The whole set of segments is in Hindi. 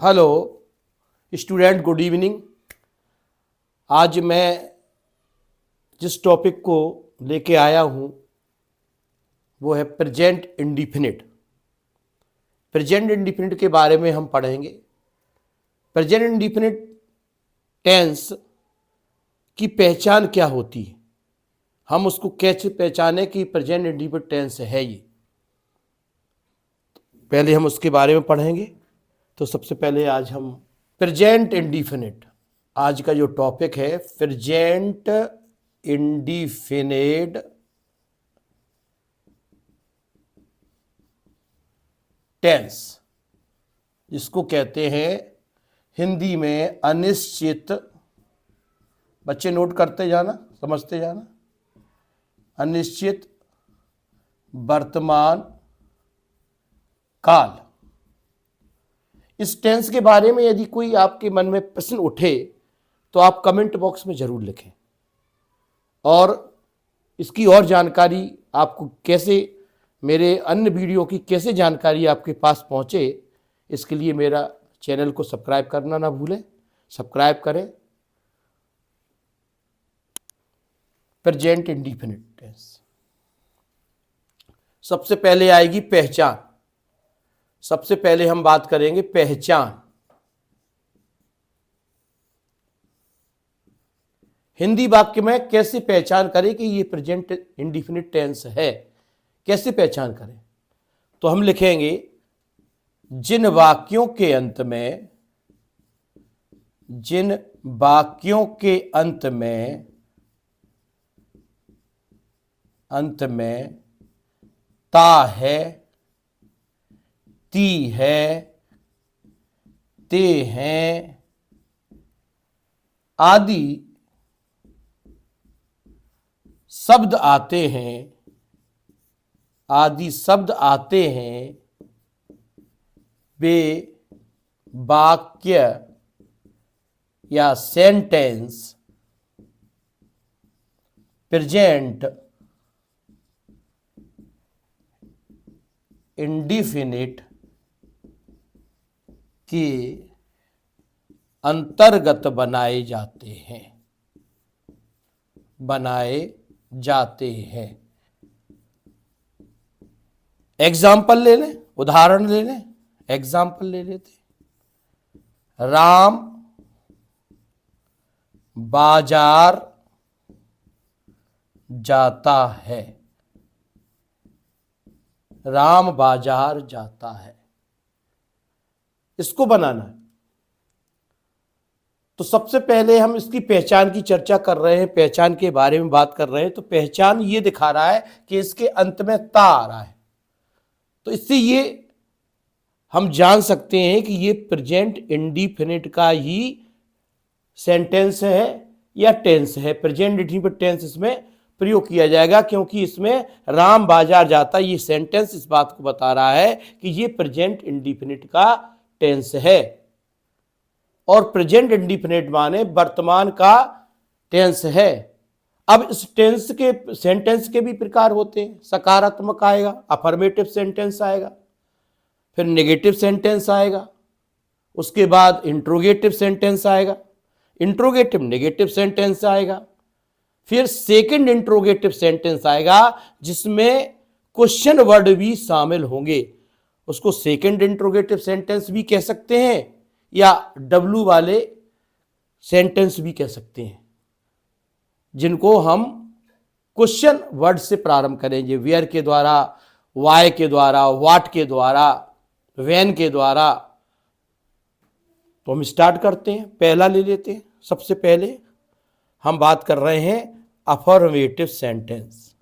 Hello student, good evening. आज मैं जिस टॉपिक को लेके आया हूँ वो है प्रेजेंट इंडिफिनिट। प्रेजेंट इंडिफिनिट के बारे में हम पढ़ेंगे। प्रेजेंट इंडिफिनिट टेंस की पहचान क्या होती है, हम उसको कैसे पहचाने कि प्रेजेंट इंडिफिनिट टेंस है ये, पहले हम उसके बारे में पढ़ेंगे। तो सबसे पहले आज हम प्रेजेंट इंडिफिनिट, आज का जो टॉपिक है प्रेजेंट इंडिफिनिट टेंस, जिसको कहते हैं हिंदी में अनिश्चित। बच्चे नोट करते जाना, समझते जाना। अनिश्चित वर्तमान काल। इस टेंस के बारे में यदि कोई आपके मन में प्रश्न उठे तो आप कमेंट बॉक्स में जरूर लिखें, और इसकी और जानकारी आपको कैसे, मेरे अन्य वीडियो की कैसे जानकारी आपके पास पहुंचे, इसके लिए मेरा चैनल को सब्सक्राइब करना ना भूलें। सब्सक्राइब करें। प्रेजेंट इंडिफिनिट टेंस, सबसे पहले आएगी पहचान। सबसे पहले हम बात करेंगे पहचान। हिंदी वाक्य में कैसे पहचान करें कि ये प्रेजेंट इंडिफिनिट टेंस है, कैसे पहचान करें। तो हम लिखेंगे जिन वाक्यों के अंत में ता है, ती है, ते हैं आदि शब्द आते हैं, वे वाक्य या सेंटेंस प्रेजेंट इंडिफिनिट के अंतर्गत बनाए जाते हैं। एग्जाम्पल ले लें, उदाहरण ले लें। एग्जाम्पल ले लेते। राम बाजार जाता है। राम बाजार जाता है, इसको बनाना है। तो सबसे पहले हम इसकी पहचान की चर्चा कर रहे हैं, पहचान के बारे में बात कर रहे हैं। तो पहचान ये दिखा रहा है कि इसके अंत में ता आ रहा है, तो इससे ये हम जान सकते हैं कि ये प्रेजेंट इंडिफिनिट का ही सेंटेंस है या टेंस है। प्रेजेंट इंडिफिनिट टेंस इसमें प्रयोग किया जाएगा, क्योंकि इसमें राम बाजार जाता, ये सेंटेंस इस बात को बता रहा है कि ये प्रेजेंट इंडिफिनिट का टेंस है। और प्रेजेंट इंडिफिनिट माने वर्तमान का टेंस है। अब इस टेंस के सेंटेंस के भी प्रकार होते हैं। सकारात्मक आएगा, अफर्मेटिव सेंटेंस आएगा, फिर नेगेटिव सेंटेंस आएगा, उसके बाद इंट्रोगेटिव सेंटेंस आएगा, इंट्रोगेटिव नेगेटिव सेंटेंस आएगा, फिर सेकंड इंट्रोगेटिव सेंटेंस आएगा जिसमें क्वेश्चन वर्ड भी शामिल होंगे। उसको सेकंड इंट्रोगेटिव सेंटेंस भी कह सकते हैं या डब्लू वाले सेंटेंस भी कह सकते हैं, जिनको हम क्वेश्चन वर्ड से प्रारंभ करेंगे। वेयर के द्वारा, वाई के द्वारा, व्हाट के द्वारा, व्हेन के द्वारा। तो हम स्टार्ट करते हैं, पहला ले लेते हैं। सबसे पहले हम बात कर रहे हैं अफर्मेटिव सेंटेंस।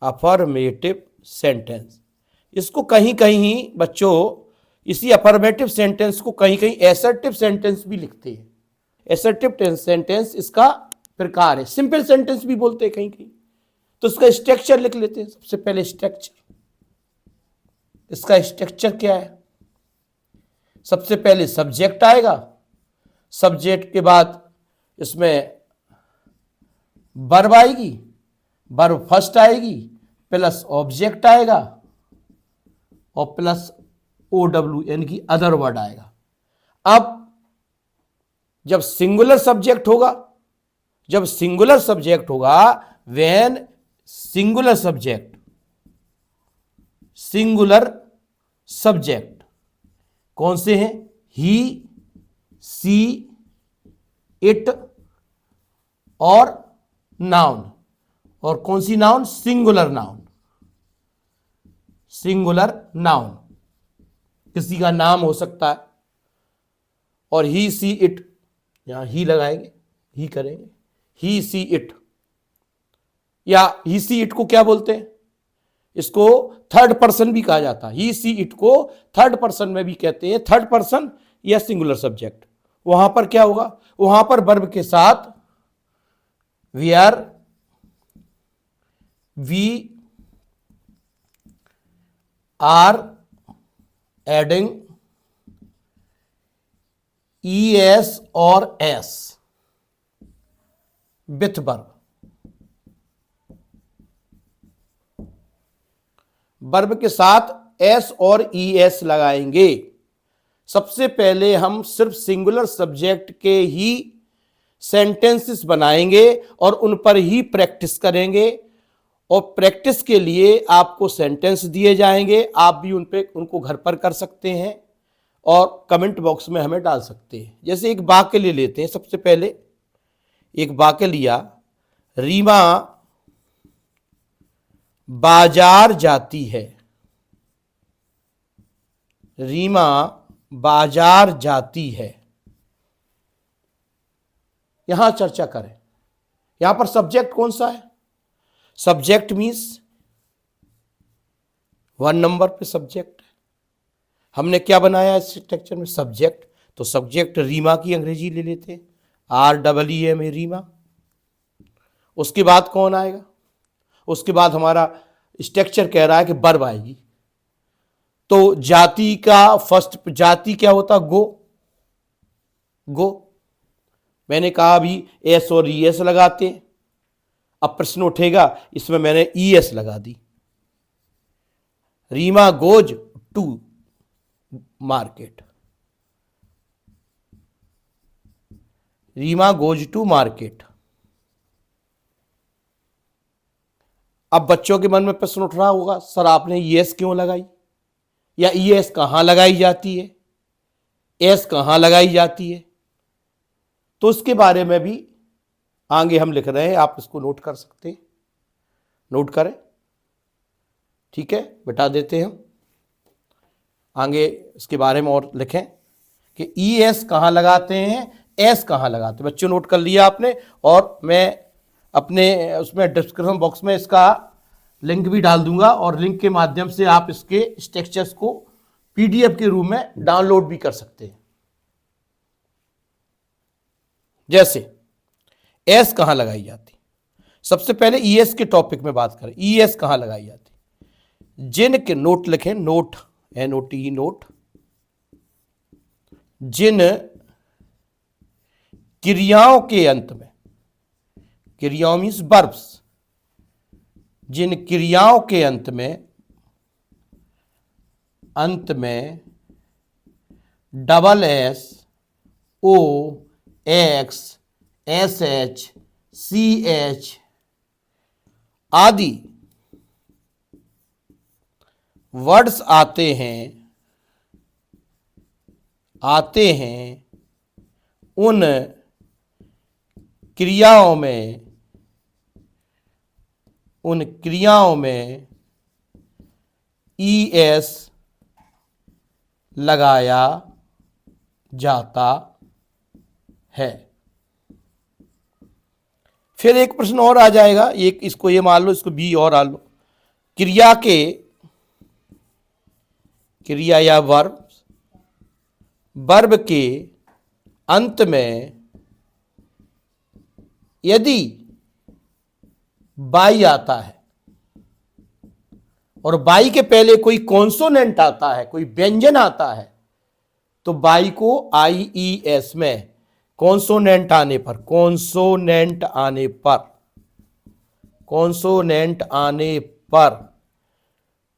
अफर्मेटिव सेंटेंस, इसको कहीं कहीं बच्चों, इसी अफर्मेटिव सेंटेंस को कहीं कहीं एसर्टिव सेंटेंस भी लिखते हैं। एसर्टिव सेंटेंस इसका प्रकार है। सिंपल सेंटेंस भी बोलते हैं कहीं कहीं। तो इसका स्ट्रक्चर लिख लेते हैं। सबसे पहले स्ट्रक्चर, इसका स्ट्रक्चर क्या है। सबसे पहले सब्जेक्ट आएगा, सब्जेक्ट के बाद इसमें वर्ब आएगी, वर्ब फर्स्ट आएगी, प्लस ऑब्जेक्ट आएगा और प्लस OW यानी कि अदर वर्ड आएगा। अब जब सिंगुलर सब्जेक्ट होगा, व्हेन सिंगुलर सब्जेक्ट कौन से हैं? ही, सी, इट और नाउन। और कौन सी नाउन? Singular noun. किसी का नाम हो सकता है। और ही, सी, इट, यहां ही लगाएंगे, ही करेंगे, ही, सी, इट। या ही, सी, इट को क्या बोलते हैं? इसको थर्ड पर्सन भी कहा जाता है। ही, सी, इट को थर्ड पर्सन में भी कहते हैं, थर्ड पर्सन या सिंगुलर सब्जेक्ट। वहां पर क्या होगा? वहां पर वर्ब के साथ वी आर एडिंग ES और S विथ वर्ब। वर्ब के साथ S और ES लगाएंगे। सबसे पहले हम सिर्फ सिंगुलर सब्जेक्ट के ही सेंटेंसेस बनाएंगे और उन पर ही प्रैक्टिस करेंगे। और प्रैक्टिस के लिए आपको सेंटेंस दिए जाएंगे, आप भी उनको घर पर कर सकते हैं और कमेंट बॉक्स में हमें डाल सकते हैं। जैसे एक वाक्य ले लेते हैं। सबसे पहले एक वाक्य लिया, रीमा बाजार जाती है। रीमा बाजार जाती है। यहां चर्चा करें। यहां पर सब्जेक्ट कौन सा है? सब्जेक्ट मीन्स 1 नंबर पे सब्जेक्ट है। हमने क्या बनाया इस स्ट्रक्चर में? सब्जेक्ट। तो सब्जेक्ट रीमा की अंग्रेजी ले लेते हैं, REEMA में रीमा। उसके बाद कौन आएगा? उसके बाद हमारा स्ट्रक्चर कह रहा है कि वर्ब आएगी। तो जाति का फर्स्ट जाति क्या होता? गो। मैंने कहा अभी S और ES लगाते हैं। अब प्रश्न उठेगा, इसमें मैंने ES लगा दी। Reema goes to market. Reema goes to market. अब बच्चों के मन में प्रश्न उठ रहा होगा, सर आपने ES क्यों लगाई? या ES कहां लगाई जाती है? S कहां लगाई जाती है? तो उसके बारे में भी आगे हम लिख रहे हैं, आप इसको नोट कर सकते हैं। नोट करें, ठीक है, बिठा देते हैं हम आगे इसके बारे में और लिखें कि ES कहां लगाते हैं, S कहां लगाते हैं। बच्चों नोट कर लिया आपने। और मैं अपने उसमें डिस्क्रिप्शन बॉक्स में इसका लिंक भी डाल दूंगा और लिंक के माध्यम से आप इसके स्ट्रक्चर्स को PDF के रूप में डाउनलोड भी कर सकते हैं। जैसे S कहां लगाई जाती? सबसे पहले ES के टॉपिक में बात करें। ES कहां लगाई जाती? जिन के नोट लिखें, नोट NOT नोट। जिन क्रियाओं के अंत में, क्रियाओं मीन्स वर्ब्स, जिन क्रियाओं के अंत में SS, OX, SH, CH आदि वर्ड्स आते हैं, उन क्रियाओं में ES लगाया जाता है। फिर एक प्रश्न और आ जाएगा, एक इसको ये मान लो, इसको B और आ लो। क्रिया या वर्ब के अंत में यदि बाई आता है और बाई के पहले कोई कॉन्सोनेंट आता है, कोई व्यंजन आता है, तो बाई को IES में कॉन्सोनेंट आने पर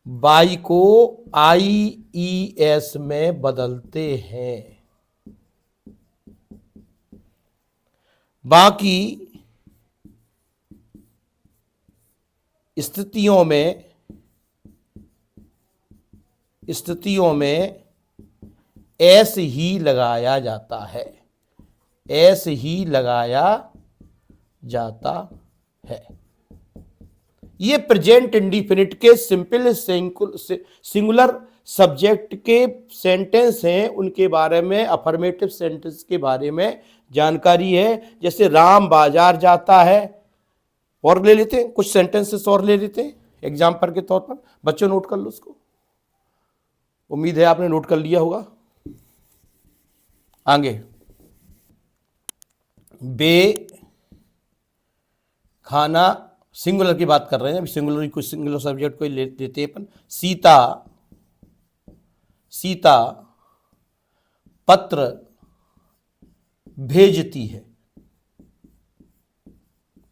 बाई को IES में बदलते हैं। बाकी स्थितियों में एस ही लगाया जाता है, एस ही लगाया जाता है। ये प्रेजेंट इंडिफिनिट के सिंपल सिंगुलर सब्जेक्ट के सेंटेंस हैं, उनके बारे में, अफर्मेटिव सेंटेंस के बारे में जानकारी है। जैसे राम बाजार जाता है, और ले लेते हैं कुछ सेंटेंसेस और ले लेते हैं एग्जाम्पल के तौर पर। बच्चों नोट कर लो उसको, उम्मीद है आपने नोट कर लिया होगा। आगे, बे खाना, सिंगुलर की बात कर रहे हैं, अभी सिंगुलर कुछ सिंगुलर सब्जेक्ट को ले लेते हैं अपन। सीता पत्र भेजती है,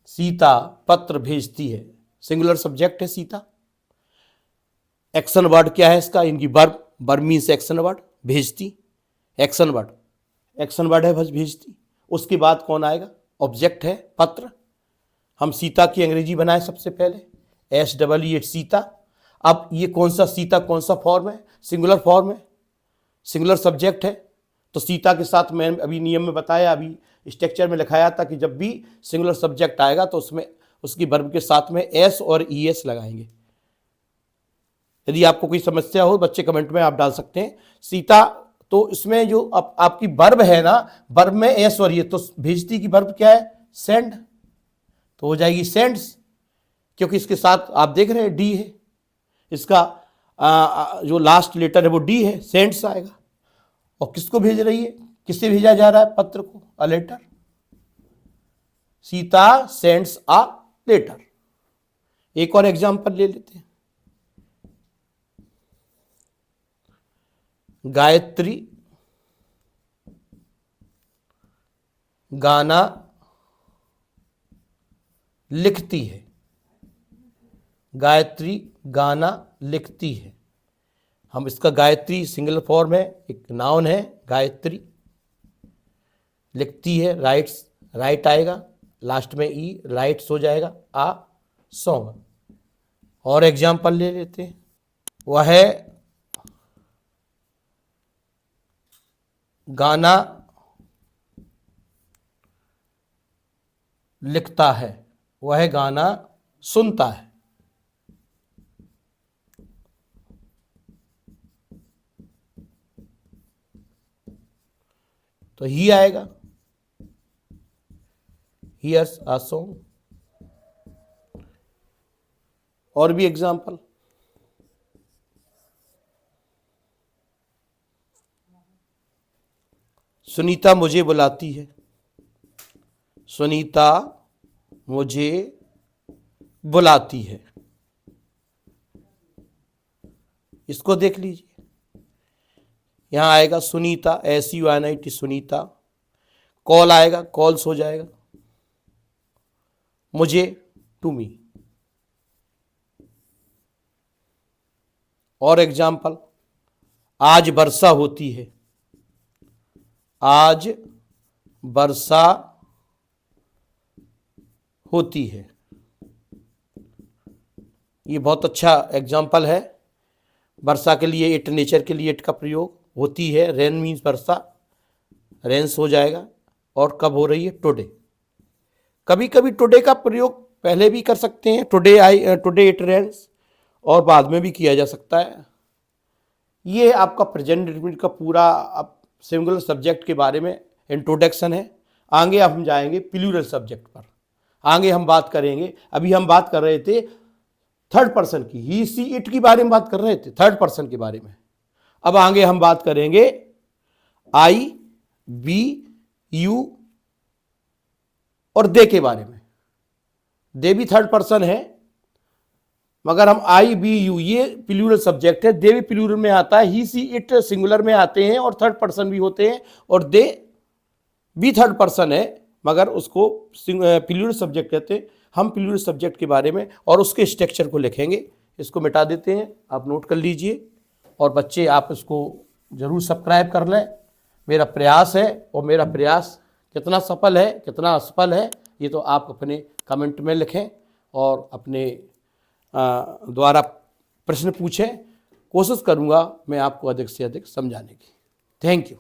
सीता पत्र भेजती है, सिंगुलर सब्जेक्ट है सीता। एक्शन वर्ड क्या है इसका, इनकी वर्ब मीन्स एक्शन वर्ड, भेजती एक्शन वर्ड है बस, भेजती। उसके बाद कौन आएगा, ऑब्जेक्ट है पत्र। हम सीता की अंग्रेजी बनाए सबसे पहले, SEE सीता। अब ये कौन सा सीता, कौन सा फॉर्म है, सिंगुलर फॉर्म है, सिंगुलर सब्जेक्ट है। तो सीता के साथ मैं अभी नियम में बताया, अभी स्ट्रक्चर में लिखाया था कि जब भी सिंगुलर सब्जेक्ट आएगा तो उसमें उसकी वर्ब के साथ में एस और ES लगाएंगे। यदि आपको कोई समस्या हो बच्चे कमेंट में आप डाल सकते हैं। सीता, तो इसमें जो आपकी वर्ब है ना, वर्ब में एस और ये, तो भेजती की वर्ब क्या है, सेंड, तो हो जाएगी सेंड्स, क्योंकि इसके साथ आप देख रहे हैं डी है, इसका जो लास्ट लेटर है वो डी है, सेंड्स आएगा। और किसको भेज रही है, किससे भेजा जा रहा है पत्र को, a letter. Sita sends a letter. एक और एग्जांपल ले लेते हैं। गायत्री गाना लिखती है, गायत्री गाना लिखती है। हम इसका गायत्री सिंगल फॉर्म है, एक नाउन है गायत्री, लिखती है, राइट्स, राइट आएगा, लास्ट में ई, राइट्स हो जाएगा, आ सॉन्ग। और एग्जांपल ले लेते हैं। वह है गाना लिखता है, वह गाना सुनता है। तो ही आएगा, हियर्स अ सॉन्ग। और भी एग्जांपल, सुनीता मुझे बुलाती है, सुनीता मुझे बुलाती है। इसको देख लीजिए, यहां आएगा सुनीता, SUNIT सुनीता। कॉल आएगा, कॉल्स हो जाएगा, मुझे, टू मी। और एग्जाम्पल, आज वर्षा होती है, आज वर्षा होती है। ये बहुत अच्छा एग्जाम्पल है। वर्षा के लिए इट, नेचर के लिए इट का प्रयोग, होती है, रेन मीन्स वर्षा, रेन्स हो जाएगा। और कब हो रही है, टुडे। कभी कभी टुडे का प्रयोग पहले भी कर सकते हैं, टुडे इट रेन्स, और बाद में भी किया जा सकता है। ये आपका प्रेजेंट इंडेफिनिट का पूरा सिंगुलर सब्जेक्ट के बारे में इंट्रोडक्शन है। आगे हम जाएंगे प्लूरल सब्जेक्ट पर, आगे हम बात करेंगे। अभी हम बात कर रहे थे थर्ड पर्सन की, ही सी इट की बारे में बात कर रहे थे, थर्ड पर्सन के बारे में। अब आगे हम बात करेंगे आई, बी, यू और दे के बारे में। दे भी थर्ड पर्सन है, मगर हम आई, बी, यू ये प्लूरल सब्जेक्ट है, दे भी प्लूरल में आता है, ही सी इट सिंगुलर में आते हैं और थर्ड पर्सन भी होते हैं, और दे भी थर्ड पर्सन है मगर उसको प्लूरल सब्जेक्ट कहते हैं। हम प्लूरल सब्जेक्ट के बारे में और उसके स्ट्रक्चर को लिखेंगे। इसको मिटा देते हैं, आप नोट कर लीजिए। और बच्चे आप इसको जरूर सब्सक्राइब कर लें, मेरा प्रयास है। और मेरा प्रयास कितना सफल है कितना असफल है ये तो आप अपने कमेंट में लिखें और अपने द्वारा प्रश्न पूछें। कोशिश करूंगा मैं आपको अधिक से अधिक समझाने की। Thank you.